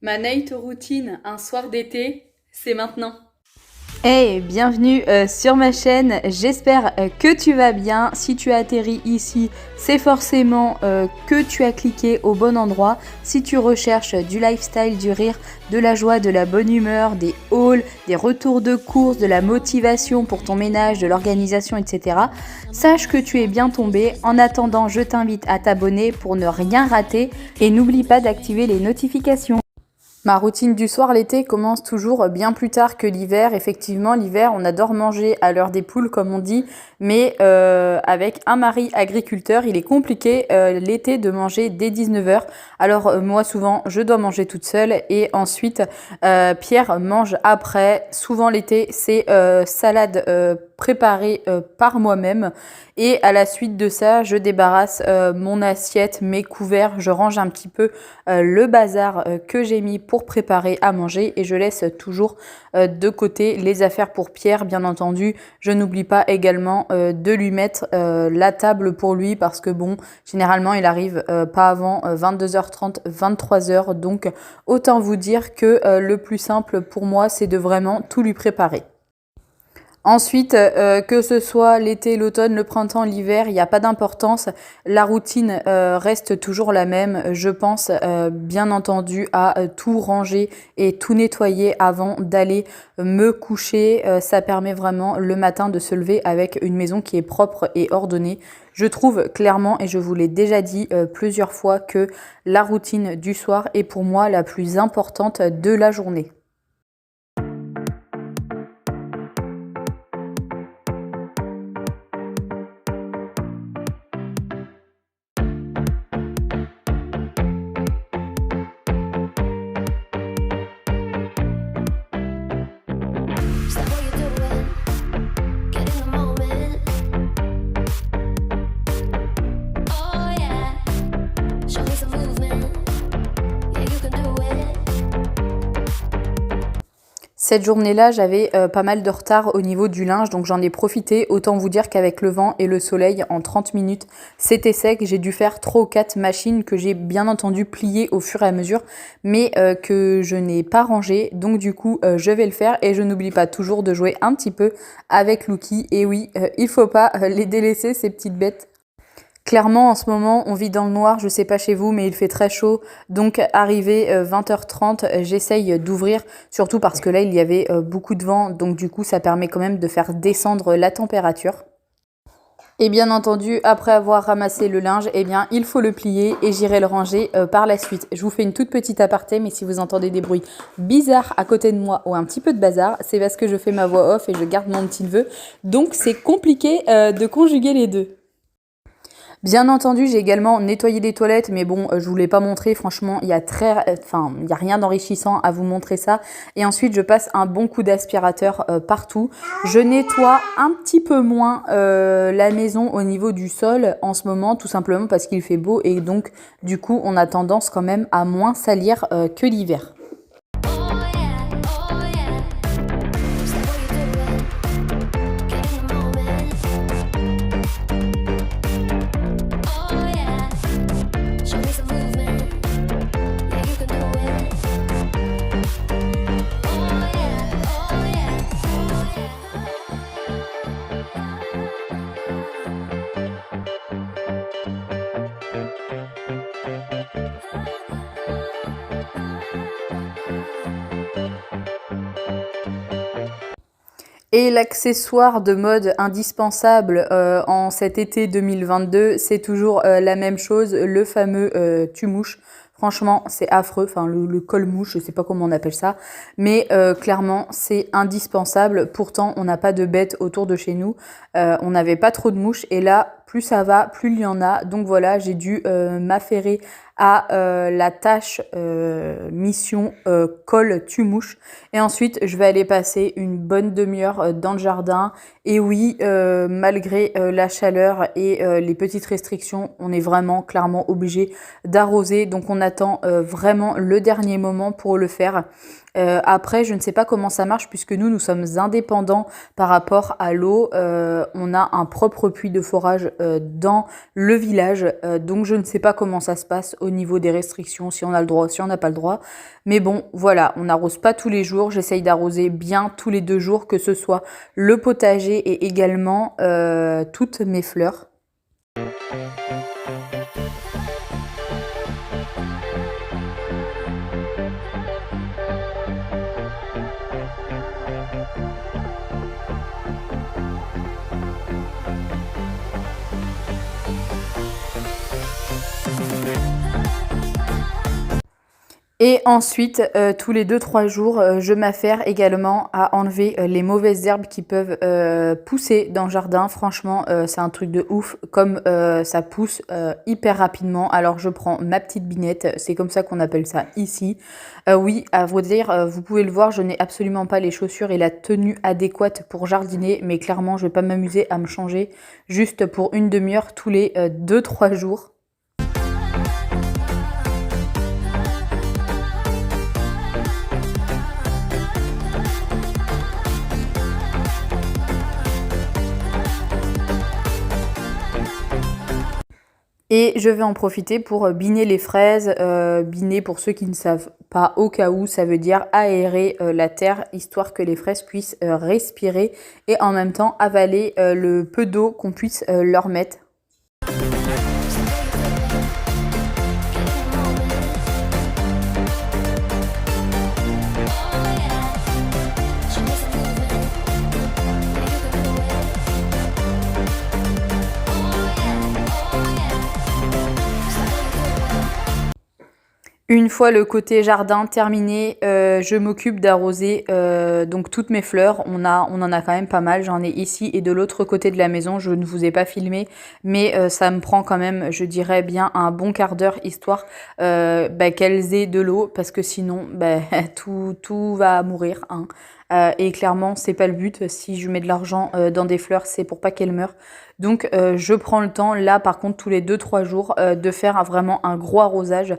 Ma night routine, un soir d'été, c'est maintenant. Hey, bienvenue sur ma chaîne, j'espère que tu vas bien. Si tu as atterri ici, c'est forcément que tu as cliqué au bon endroit. Si tu recherches du lifestyle, du rire, de la joie, de la bonne humeur, des hauls, des retours de course, de la motivation pour ton ménage, de l'organisation, etc., sache que tu es bien tombé. En attendant, je t'invite à t'abonner pour ne rien rater et n'oublie pas d'activer les notifications. Ma routine du soir l'été commence toujours bien plus tard que l'hiver. Effectivement, l'hiver, on adore manger à l'heure des poules, comme on dit, mais avec un mari agriculteur, il est compliqué l'été de manger dès 19h. Alors moi, souvent, je dois manger toute seule et ensuite, Pierre mange après. Souvent l'été, c'est salade préparée par moi-même. Et à la suite de ça, je débarrasse mon assiette, mes couverts, je range un petit peu le bazar que j'ai mis pour préparer à manger et je laisse toujours de côté les affaires pour Pierre, bien entendu. Je n'oublie pas également de lui mettre la table pour lui parce que bon, généralement il arrive pas avant 22h30, 23h, donc autant vous dire que le plus simple pour moi, c'est de vraiment tout lui préparer. Ensuite, que ce soit l'été, l'automne, le printemps, l'hiver, il n'y a pas d'importance. La routine reste toujours la même. Je pense bien entendu à tout ranger et tout nettoyer avant d'aller me coucher. Ça permet vraiment le matin de se lever avec une maison qui est propre et ordonnée. Je trouve clairement, et je vous l'ai déjà dit plusieurs fois, que la routine du soir est pour moi la plus importante de la journée. Stop what you're doing, get in the moment. Oh yeah, show me some movement. Yeah, you can do it. Cette journée-là, j'avais pas mal de retard au niveau du linge, donc j'en ai profité. Autant vous dire qu'avec le vent et le soleil, en 30 minutes, c'était sec. J'ai dû faire 3 ou 4 machines que j'ai bien entendu plier au fur et à mesure, mais que je n'ai pas rangé. Donc du coup, je vais le faire et je n'oublie pas toujours de jouer un petit peu avec Lucky. Et oui, il faut pas les délaisser, ces petites bêtes. Clairement, en ce moment, on vit dans le noir, je sais pas chez vous, mais il fait très chaud. Donc, arrivé 20h30, j'essaye d'ouvrir, surtout parce que là, il y avait beaucoup de vent. Donc, du coup, ça permet quand même de faire descendre la température. Et bien entendu, après avoir ramassé le linge, eh bien, il faut le plier et j'irai le ranger par la suite. Je vous fais une toute petite aparté, mais si vous entendez des bruits bizarres à côté de moi ou un petit peu de bazar, c'est parce que je fais ma voix off et je garde mon petit neveu. Donc, c'est compliqué de conjuguer les deux. Bien entendu, j'ai également nettoyé les toilettes, mais bon, je vous l'ai pas montré. Franchement, il y a rien d'enrichissant à vous montrer ça. Et ensuite, je passe un bon coup d'aspirateur partout. Je nettoie un petit peu moins la maison au niveau du sol en ce moment, tout simplement parce qu'il fait beau et donc, du coup, on a tendance quand même à moins salir que l'hiver. Oh yeah, stop what you're doing, get in the moment. Oh yeah, show me some movement. Yeah, you can do it. Oh yeah, oh yeah, Et l'accessoire de mode indispensable en cet été 2022, c'est toujours la même chose, le fameux tue-mouche. Franchement, c'est affreux, enfin le col-mouche, je sais pas comment on appelle ça, mais clairement, c'est indispensable. Pourtant, on n'a pas de bêtes autour de chez nous, on n'avait pas trop de mouches, et là, plus ça va, plus il y en a. Donc voilà, j'ai dû m'affairer à la tâche mission col tue-mouche. Et ensuite, je vais aller passer une bonne demi-heure dans le jardin. Et oui, malgré la chaleur et les petites restrictions, on est vraiment clairement obligé d'arroser. Donc on attend vraiment le dernier moment pour le faire. Après, je ne sais pas comment ça marche puisque nous sommes indépendants par rapport à l'eau. On a un propre puits de forage dans le village. Donc je ne sais pas comment ça se passe au niveau des restrictions, si on a le droit, si on n'a pas le droit. Mais bon, voilà, on n'arrose pas tous les jours. J'essaye d'arroser bien tous les 2 jours, que ce soit le potager et également toutes mes fleurs. Et ensuite, tous les 2-3 jours, je m'affaire également à enlever les mauvaises herbes qui peuvent pousser dans le jardin. Franchement, c'est un truc de ouf, comme ça pousse hyper rapidement. Alors je prends ma petite binette, c'est comme ça qu'on appelle ça ici. Oui, à vous dire, vous pouvez le voir, je n'ai absolument pas les chaussures et la tenue adéquate pour jardiner, mais clairement, je vais pas m'amuser à me changer juste pour une demi-heure tous les 2-3 jours. Et je vais en profiter pour biner les fraises. Biner, pour ceux qui ne savent pas, au cas où, ça veut dire aérer la terre, histoire que les fraises puissent respirer et en même temps avaler le peu d'eau qu'on puisse leur mettre. Une fois le côté jardin terminé, je m'occupe d'arroser donc toutes mes fleurs. On en a quand même pas mal. J'en ai ici et de l'autre côté de la maison. Je ne vous ai pas filmé, mais ça me prend quand même, je dirais bien un bon quart d'heure, histoire qu'elles aient de l'eau, parce que sinon tout va mourir, hein. Et clairement, c'est pas le but. Si je mets de l'argent dans des fleurs, c'est pour pas qu'elles meurent. Donc je prends le temps, là par contre tous les 2-3 jours, de faire vraiment un gros arrosage,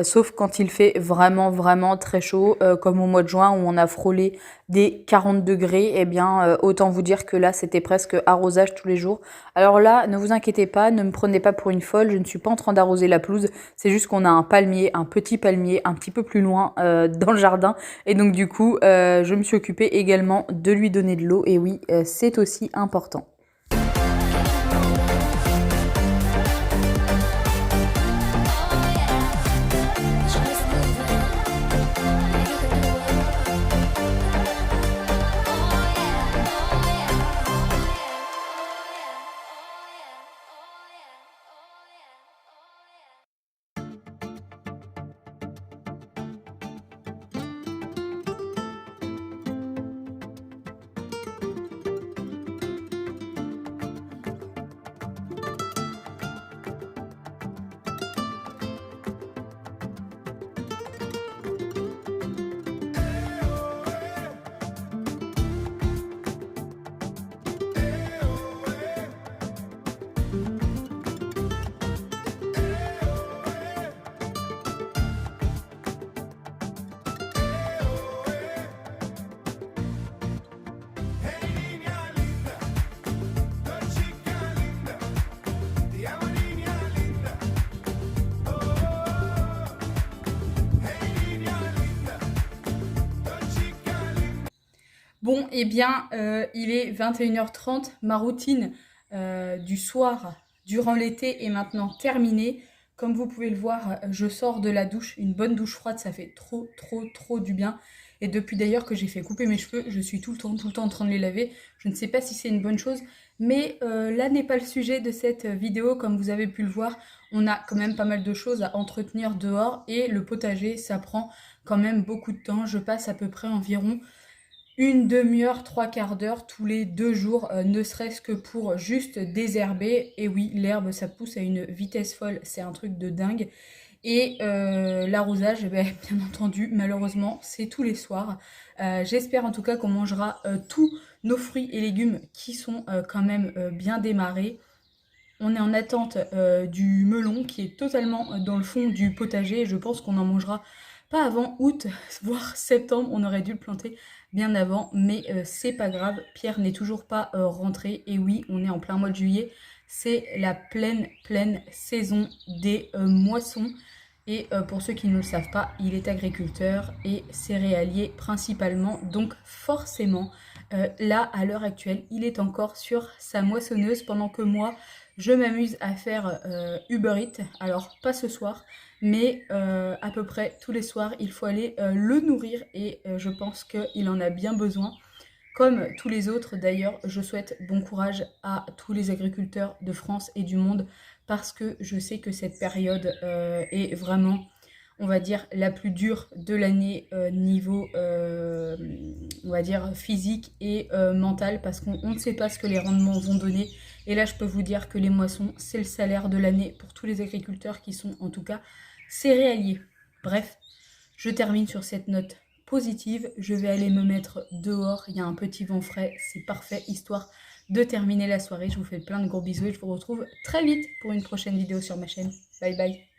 sauf quand il fait vraiment très chaud, comme au mois de juin où on a frôlé des 40 degrés, et bien autant vous dire que là c'était presque arrosage tous les jours. Alors là, ne vous inquiétez pas, ne me prenez pas pour une folle, je ne suis pas en train d'arroser la pelouse, c'est juste qu'on a un palmier, un petit palmier, un petit peu plus loin dans le jardin, et donc du coup je me suis occupée également de lui donner de l'eau, et oui, c'est aussi important. Bon, eh bien, il est 21h30. Ma routine du soir durant l'été est maintenant terminée. Comme vous pouvez le voir, je sors de la douche. Une bonne douche froide, ça fait trop du bien. Et depuis d'ailleurs que j'ai fait couper mes cheveux, je suis tout le temps en train de les laver. Je ne sais pas si c'est une bonne chose, mais là n'est pas le sujet de cette vidéo. Comme vous avez pu le voir, on a quand même pas mal de choses à entretenir dehors. Et le potager, ça prend quand même beaucoup de temps. Je passe à peu près environ une demi-heure, 3/4 d'heure tous les 2 jours, ne serait-ce que pour juste désherber. Et oui, l'herbe, ça pousse à une vitesse folle, c'est un truc de dingue. Et l'arrosage, bien entendu, malheureusement, c'est tous les soirs. J'espère en tout cas qu'on mangera tous nos fruits et légumes qui sont quand même bien démarrés. On est en attente du melon qui est totalement dans le fond du potager. Je pense qu'on en mangera pas avant août, voire septembre. On aurait dû le planter bien avant, mais c'est pas grave. Pierre n'est toujours pas rentré. Et oui, on est en plein mois de juillet. c'est la pleine saison des moissons. Et pour ceux qui ne le savent pas, il est agriculteur et céréalier principalement. Donc forcément, là, à l'heure actuelle, il est encore sur sa moissonneuse pendant que moi, je m'amuse à faire Uber Eats. Alors, pas ce soir, mais à peu près tous les soirs, il faut aller le nourrir et je pense qu'il en a bien besoin. Comme tous les autres, d'ailleurs, je souhaite bon courage à tous les agriculteurs de France et du monde parce que je sais que cette période est vraiment, on va dire, la plus dure de l'année niveau, on va dire, physique et mental parce qu'on ne sait pas ce que les rendements vont donner. Et là, je peux vous dire que les moissons, c'est le salaire de l'année pour tous les agriculteurs qui sont en tout cas céréaliers. Bref, je termine sur cette note positive. Je vais aller me mettre dehors. Il y a un petit vent frais. C'est parfait, histoire de terminer la soirée. Je vous fais plein de gros bisous et je vous retrouve très vite pour une prochaine vidéo sur ma chaîne. Bye bye.